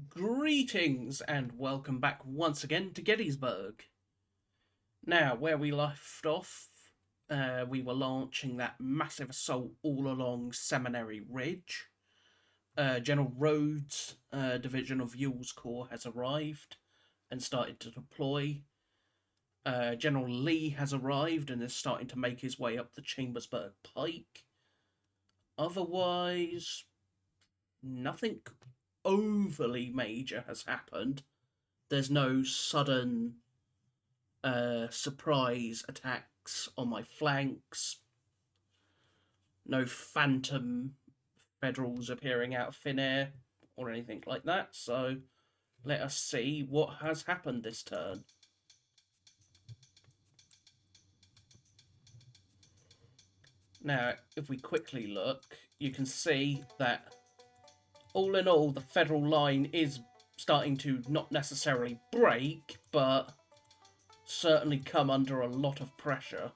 Greetings and welcome back once again to Gettysburg. Now, where we left off, we were launching that massive assault all along Seminary Ridge. General Rhodes' division of Ewell's Corps has arrived and started to deploy. General Lee has arrived and is starting to make his way up the Chambersburg Pike. Otherwise, nothing overly major has happened. There's no sudden surprise attacks on my flanks. No phantom Federals appearing out of thin air or anything like that. So let us see what has happened this turn. Now, if we quickly look, you can see that all in all, the Federal line is starting to not necessarily break, but certainly come under a lot of pressure.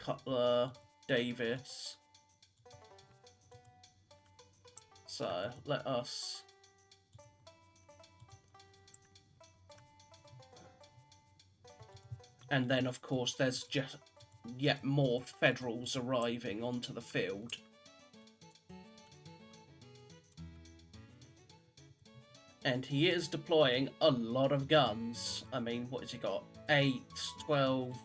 Cutler, Davis. So let us and then of course there's just yet more Federals arriving onto the field. And he is deploying a lot of guns. I mean, what has he got? 8, 12,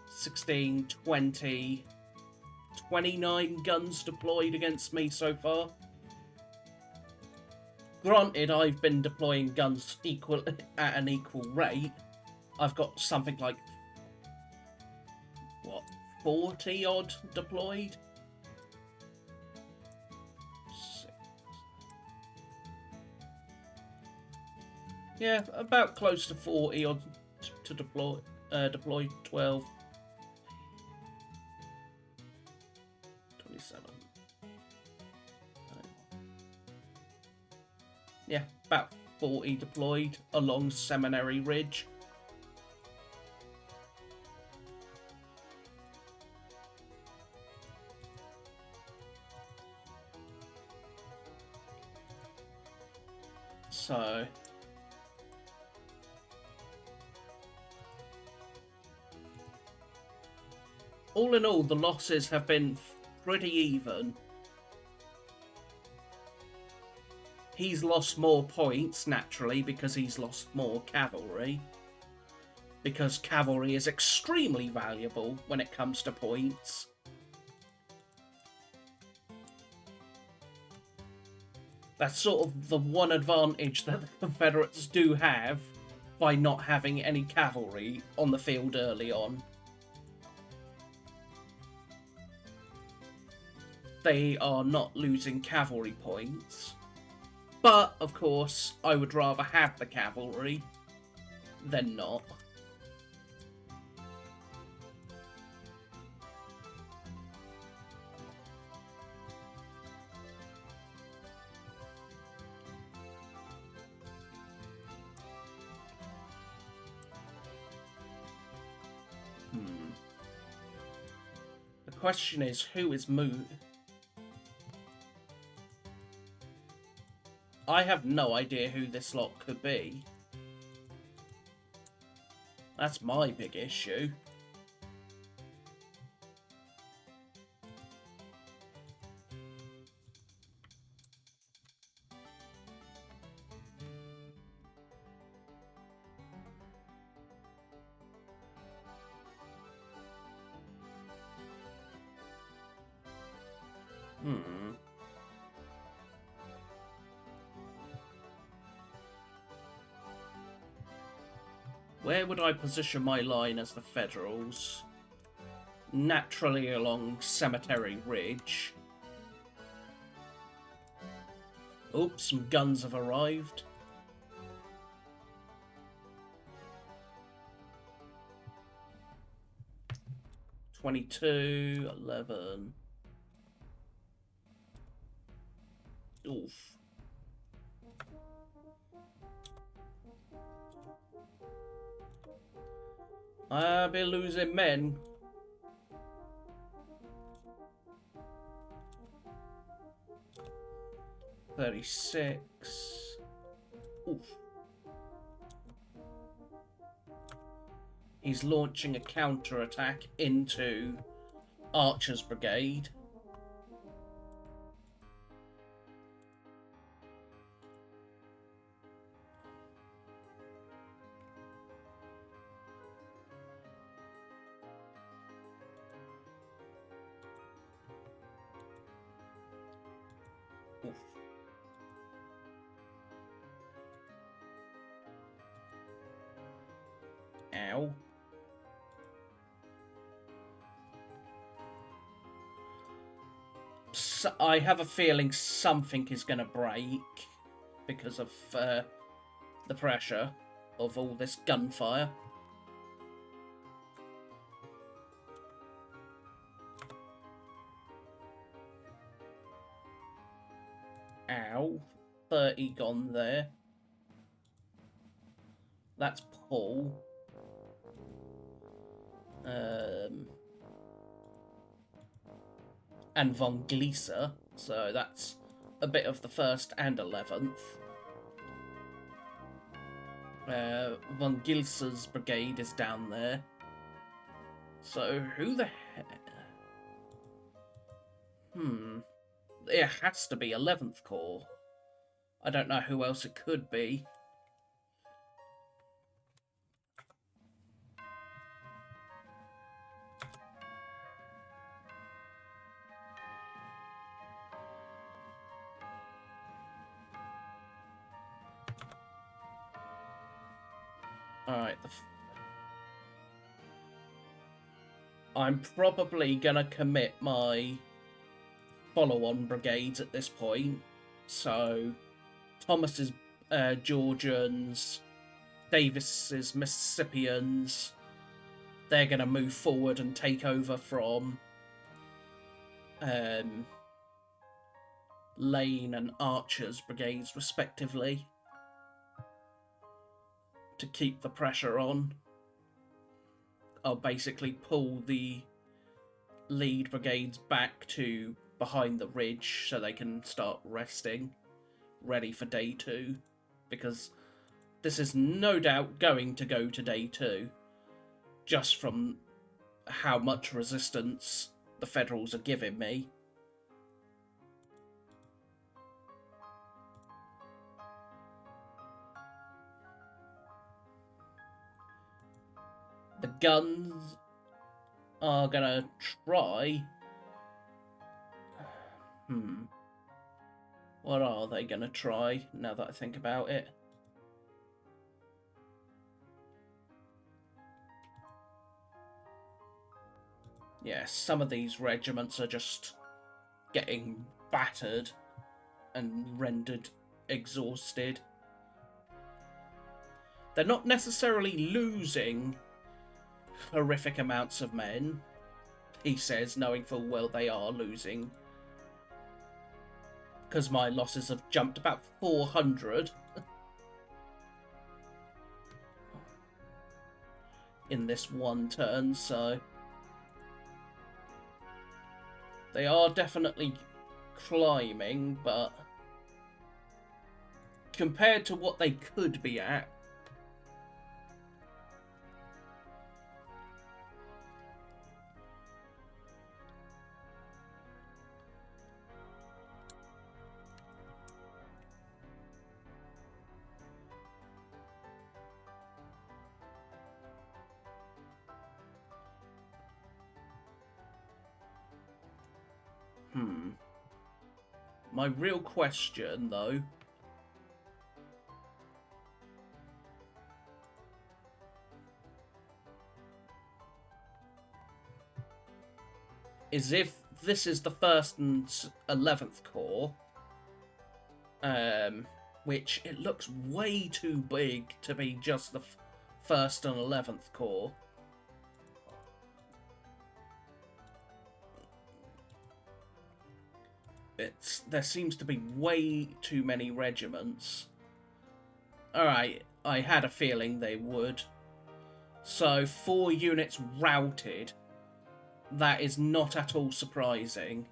16, 20, 29 guns deployed against me so far. Granted, I've been deploying guns at an equal rate. I've got something like, 40 odd deployed? Yeah, about close to 40 odd to deploy. Deploy 12. 27. Yeah, about 40 deployed along Seminary Ridge. So all in all, the losses have been pretty even. He's lost more points, naturally, because he's lost more cavalry. Because cavalry is extremely valuable when it comes to points. That's sort of the one advantage that the Confederates do have by not having any cavalry on the field early on. They are not losing cavalry points. But, of course, I would rather have the cavalry than not. The question is, who is moving? I have no idea who this lot could be. That's my big issue. Where would I position my line as the Federals? Naturally along Cemetery Ridge. Oops, some guns have arrived. (22) 11. Oof. I'll be losing men. $36. Oof. He's launching a counter-attack into Archer's brigade. Oof. Ow. So I have a feeling something is going to break because of the pressure of all this gunfire. Ow. 30 gone there. That's Paul. And von Gleeser, so that's a bit of the 1st and 11th. Von Gleeser's brigade is down there. So who the heck? It has to be 11th Corps. I don't know who else it could be. Alright, I'm probably gonna commit my follow-on brigades at this point. So, Thomas's Georgians, Davis's Mississippians, they're gonna move forward and take over from Lane and Archer's brigades, respectively, to keep the pressure on. I'll basically pull the lead brigades back to behind the ridge so they can start resting, ready for day 2, because this is no doubt going to go to day 2, just from how much resistance the Federals are giving me. The guns are gonna try. What are they gonna try, now that I think about it? Yeah, some of these regiments are just getting battered and rendered exhausted. They're not necessarily losing horrific amounts of men, he says, knowing full well they are losing, because my losses have jumped about 400 in this one turn, so they are definitely climbing, but compared to what they could be at, my real question, though, is if this is the 1st and 11th Corps, which it looks way too big to be just the 1st and 11th Corps. There seems to be way too many regiments. Alright, I had a feeling they would So 4 units routed. That is not at all surprising.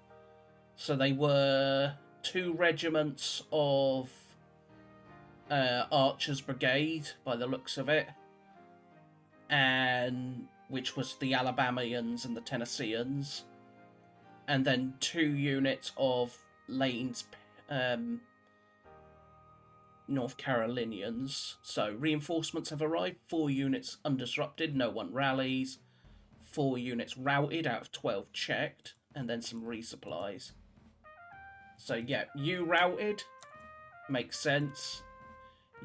So they were 2 regiments of Archers Brigade, by the looks of it, and which was the Alabamians and the Tennesseans, and then 2 units of Lane's North Carolinians. So reinforcements have arrived, 4 units undisrupted, no one rallies, 4 units routed out of 12 checked, and then some resupplies. So yeah, you routed, makes sense.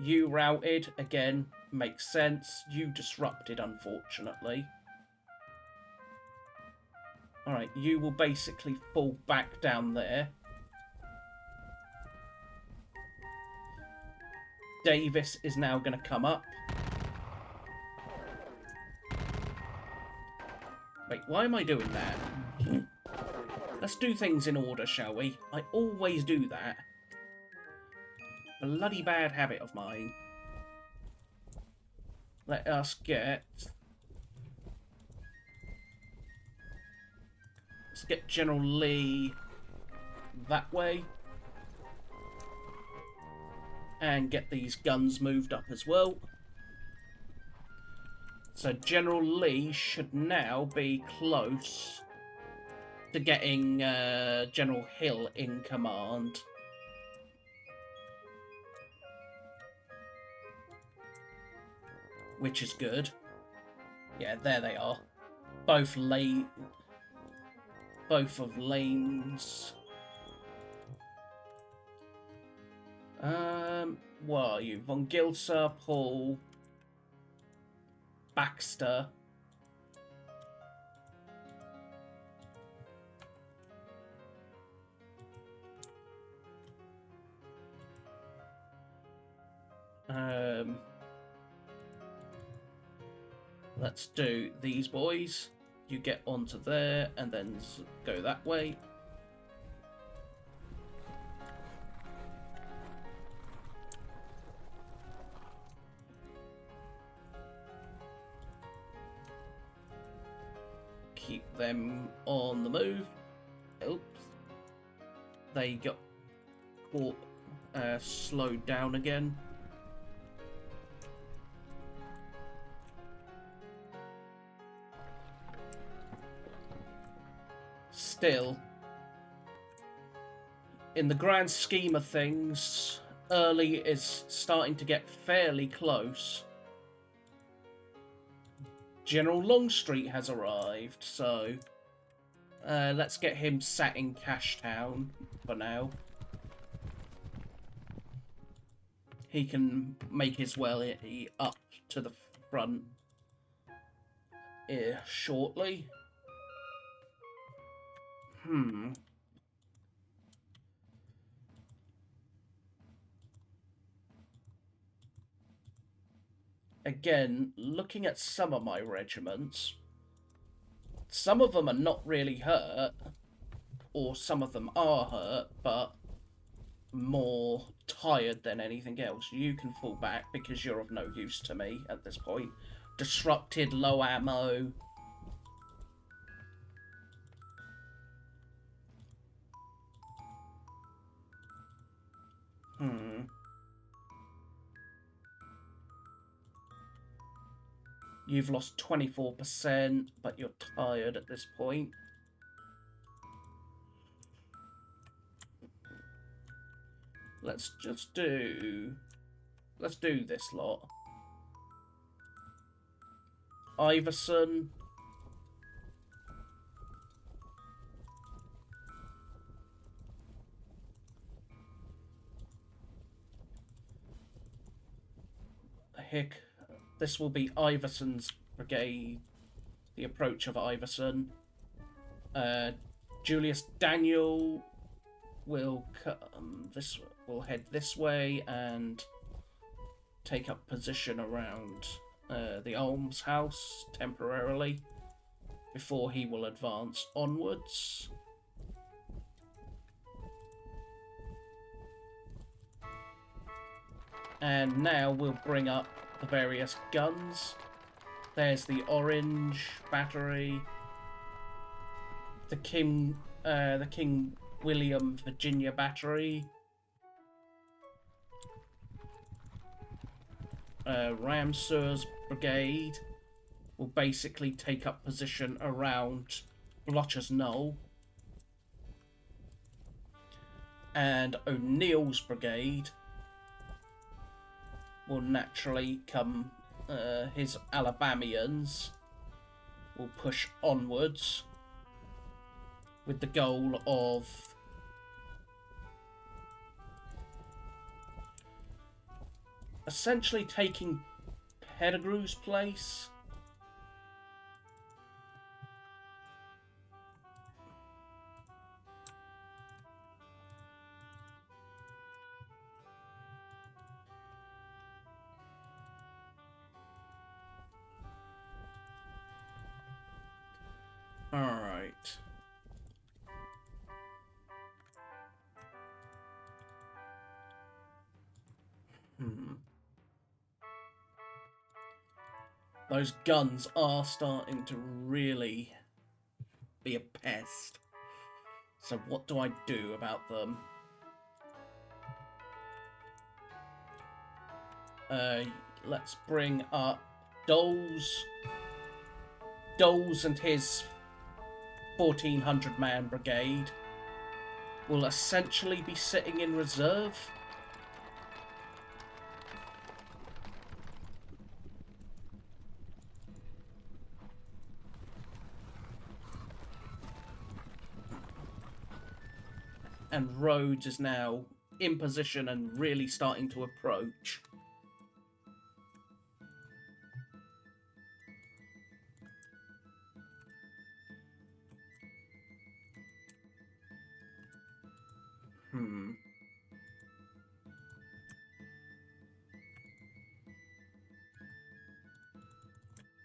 You routed, again, makes sense. You disrupted, unfortunately. Alright, you will basically fall back down there. Davis is now going to come up. Wait, why am I doing that? Let's do things in order, shall we? I always do that. Bloody bad habit of mine. Let us get... Let's get General Lee that way. And get these guns moved up as well. So General Lee should now be close to getting General Hill in command. Which is good. Yeah, there they are. Both of Lane's. What are you? Von Gilsa, Paul, Baxter. Let's do these boys. You get onto there and then go that way. Keep them on the move. Oops. They got caught, slowed down again. Still, in the grand scheme of things, Early is starting to get fairly close. General Longstreet has arrived, so let's get him sat in Cashtown for now. He can make his way up to the front shortly. Again, looking at some of my regiments, some of them are not really hurt, or some of them are hurt, but more tired than anything else. You can fall back because you're of no use to me at this point. Disrupted, low ammo. You've lost 24%, but you're tired at this point. Let's do this lot. Iverson. Hick. This will be Iverson's brigade. The approach of Iverson. Julius Daniel will come. This will head this way and take up position around the almshouse temporarily before he will advance onwards. And now we'll bring up the various guns. There's the Orange Battery. The King William Virginia Battery. Ramseur's Brigade will basically take up position around Blotcher's Knoll. And O'Neill's Brigade will naturally come, his Alabamians will push onwards with the goal of essentially taking Pettigrew's place. Alright. Those guns are starting to really be a pest. So what do I do about them? Let's bring up Doles. Doles and his 1,400-man brigade will essentially be sitting in reserve. And Rhodes is now in position and really starting to approach.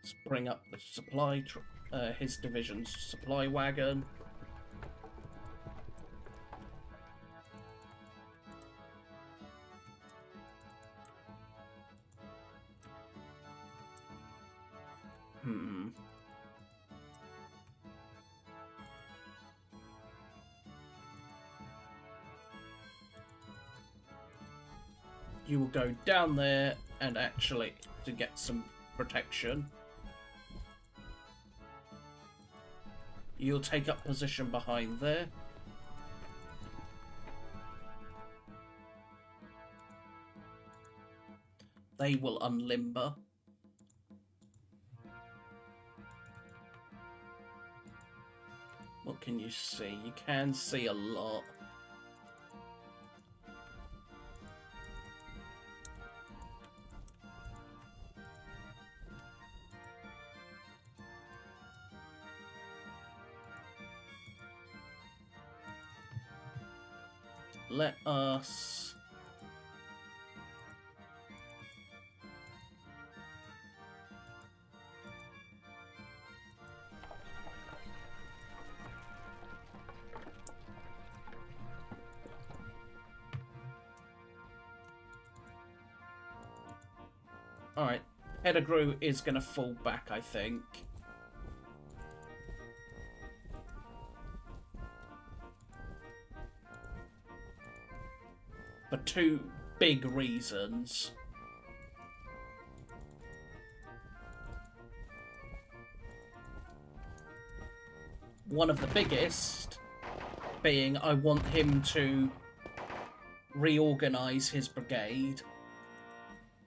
Let's bring up the supply, his division's supply wagon. You will go down there and actually to get some protection. You'll take up position behind there. They will unlimber. What can you see? You can see a lot. Let us Alright, Pettigrew is going to fall back, I think. For two big reasons. One of the biggest being I want him to reorganize his brigade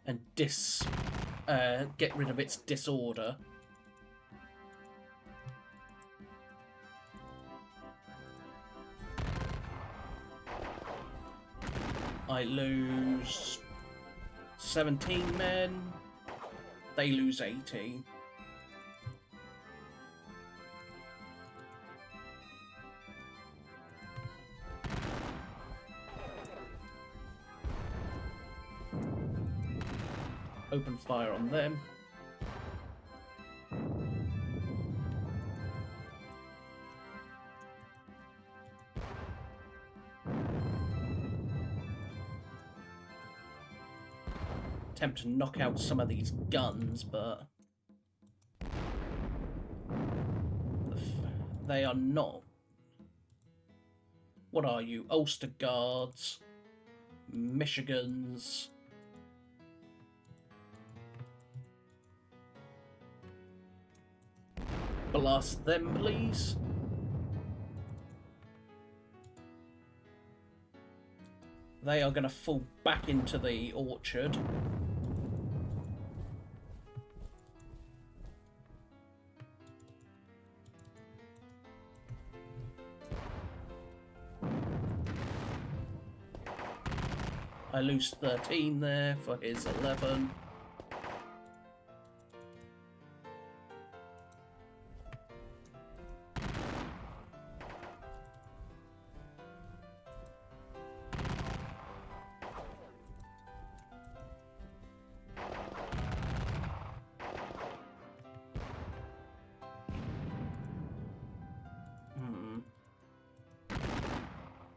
and get rid of its disorder. I lose 17 men. They lose 18. Open fire on them. Attempt to knock out some of these guns, but They are not. What are you? Ulster Guards, Michigans. Blast them, please. They are going to fall back into the orchard. I lose 13 there for his 11.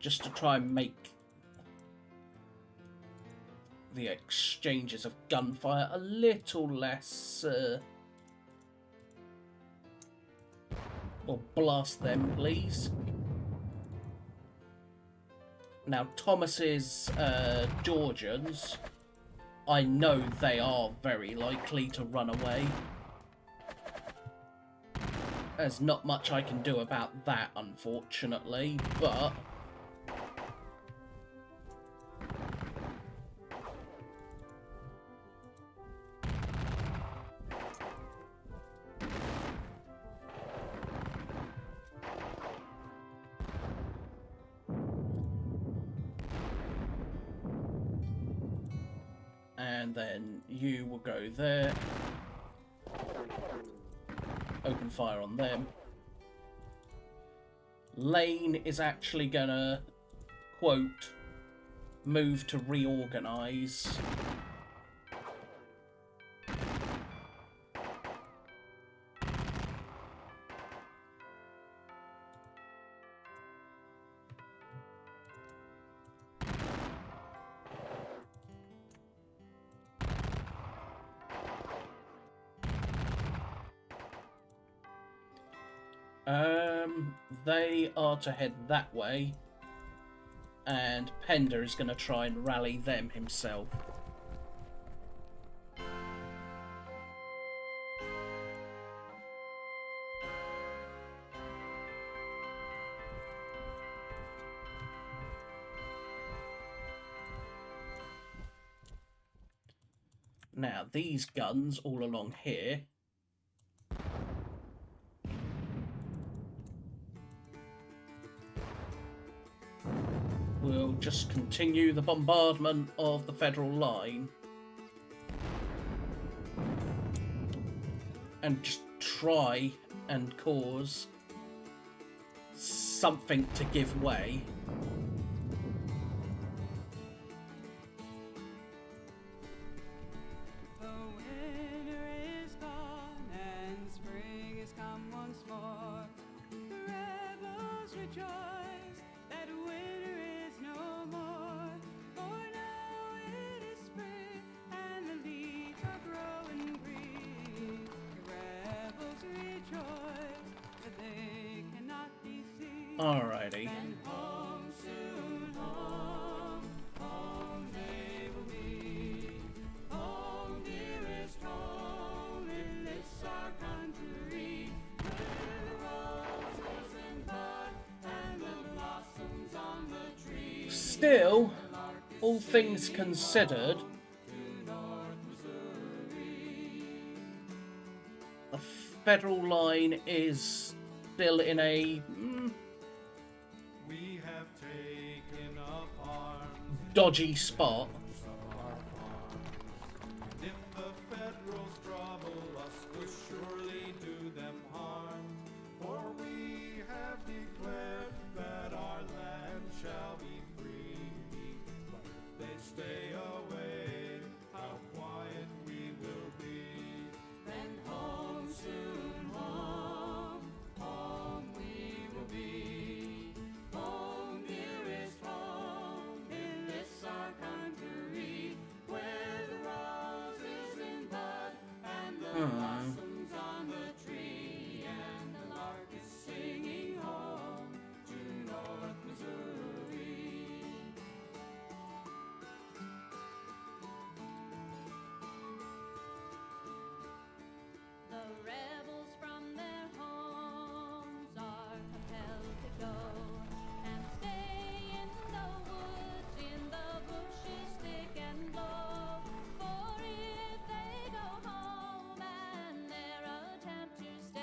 Just to try and make the exchanges of gunfire a little less... We'll blast them, please. Now, Thomas's Georgians, I know they are very likely to run away. There's not much I can do about that, unfortunately, but... And then you will go there. Open fire on them. Lane is actually gonna, quote, move to reorganize. They are to head that way, and Pender is going to try and rally them himself. Now, these guns all along here will just continue the bombardment of the Federal line and just try and cause something to give way. Alrighty. Still, all things considered, the Federal line is still in a dodgy spot. If the Federals trouble us, we'll surely do them harm. For we have declared that our land shall be free. But if they stay away, how quiet we will be. Then home soon, home, home we will be. Home, dearest home, in this our country.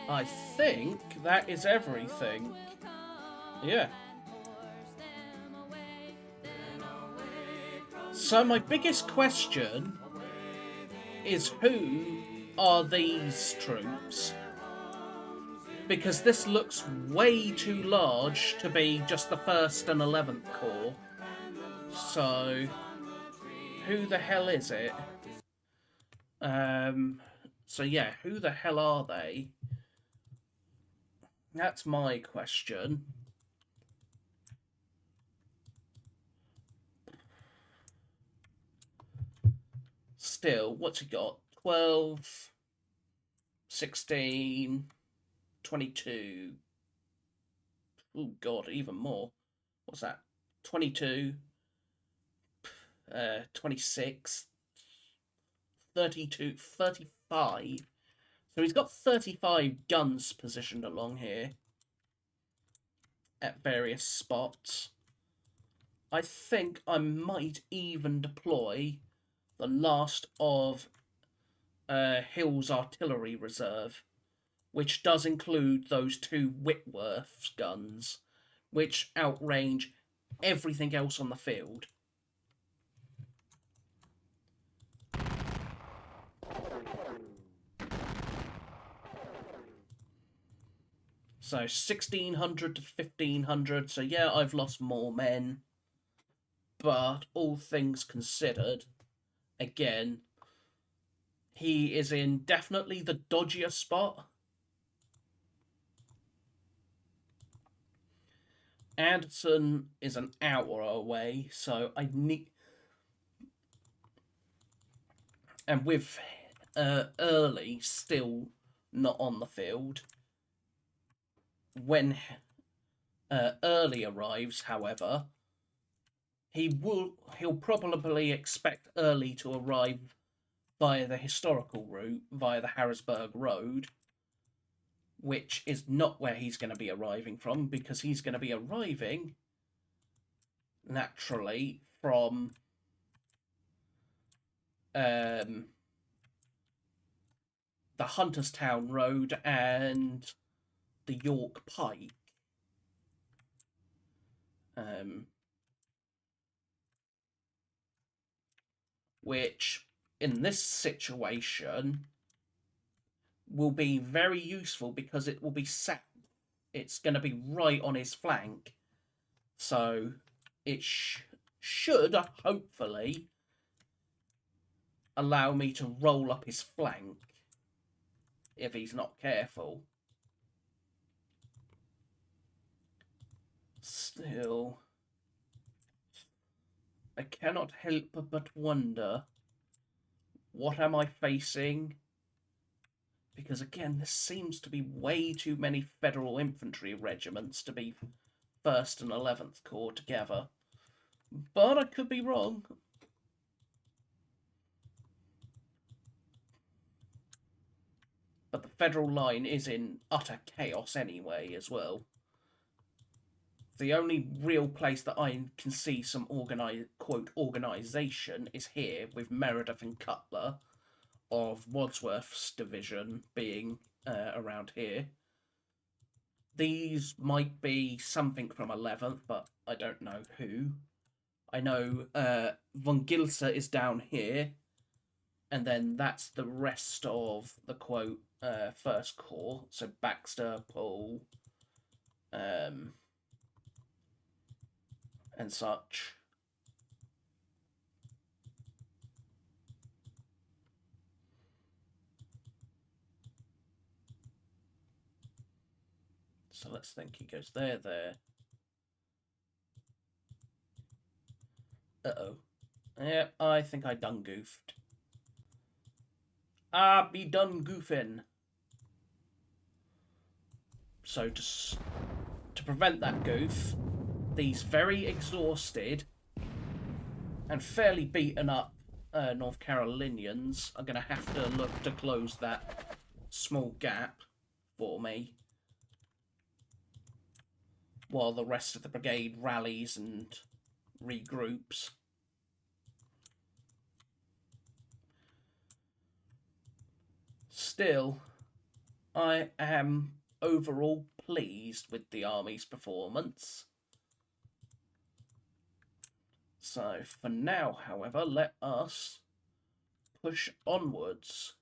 I think that is everything. Yeah. So my biggest question is, who are these troops? Because this looks way too large to be just the 1st and 11th Corps. So, who the hell is it? So yeah, who the hell are they? That's my question. Still, what's he got? 12, 16, 22. Oh god, even more. What's that? 22, 26, 32, 35. So he's got 35 guns positioned along here at various spots. I think I might even deploy the last of Hill's artillery reserve, which does include those 2 Whitworth's guns, which outrange everything else on the field. So 1600 to 1500, so yeah, I've lost more men. But all things considered, again, he is in definitely the dodgier spot. Anderson is an hour away, so I need... And with Early still not on the field, when Early arrives, however, he'll probably expect Early to arrive via the historical route, via the Harrisburg Road, which is not where he's going to be arriving from, because he's going to be arriving, naturally, from the Hunterstown Road and the York Pike. Which, in this situation, will be very useful because it will be set. It's going to be right on his flank. So it should, hopefully, allow me to roll up his flank if he's not careful. Still, I cannot help but wonder, what am I facing? Because again, this seems to be way too many Federal infantry regiments to be 1st and 11th Corps together. But I could be wrong. But the Federal line is in utter chaos anyway, as well. The only real place that I can see some quote organisation is here, with Meredith and Cutler of Wadsworth's division being around here. These might be something from 11th, but I don't know who. I know Von Gilser is down here, and then that's the rest of the quote 1st Corps. So Baxter, Paul, and such. So let's think. He goes there. Uh-oh. Yep, I think I done goofed. I be done goofing. So to prevent that goof, these very exhausted and fairly beaten up North Carolinians are going to have to look to close that small gap for me, while the rest of the brigade rallies and regroups. Still, I am overall pleased with the Army's performance. So for now, however, let us push onwards.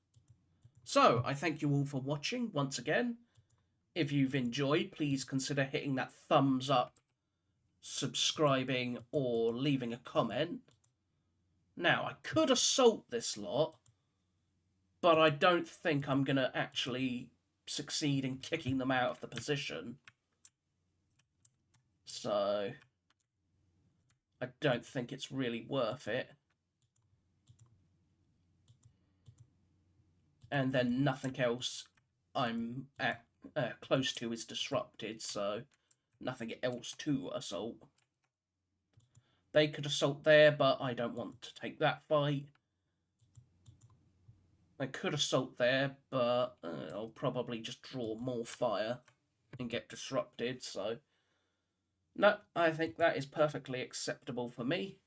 So I thank you all for watching once again. If you've enjoyed, please consider hitting that thumbs up, subscribing, or leaving a comment. Now, I could assault this lot, but I don't think I'm going to actually succeed in kicking them out of the position. So I don't think it's really worth it. And then nothing else I'm at close to is disrupted, so nothing else to assault. They could assault there, but I don't want to take that fight. I could assault there, but I'll probably just draw more fire and get disrupted, so no, I think that is perfectly acceptable for me.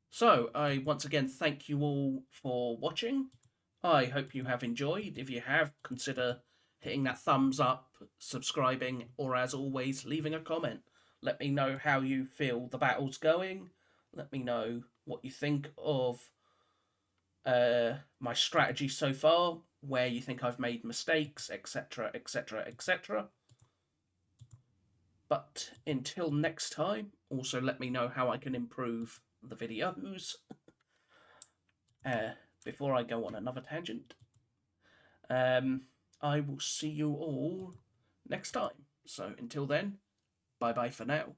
So, I once again thank you all for watching. I hope you have enjoyed. If you have, consider hitting that thumbs up, subscribing, or as always, leaving a comment. Let me know how you feel the battle's going. Let me know what you think of my strategy so far, where you think I've made mistakes, etc., etc., etc. But until next time, also let me know how I can improve the videos. Before I go on another tangent, I will see you all next time. So until then, bye bye for now.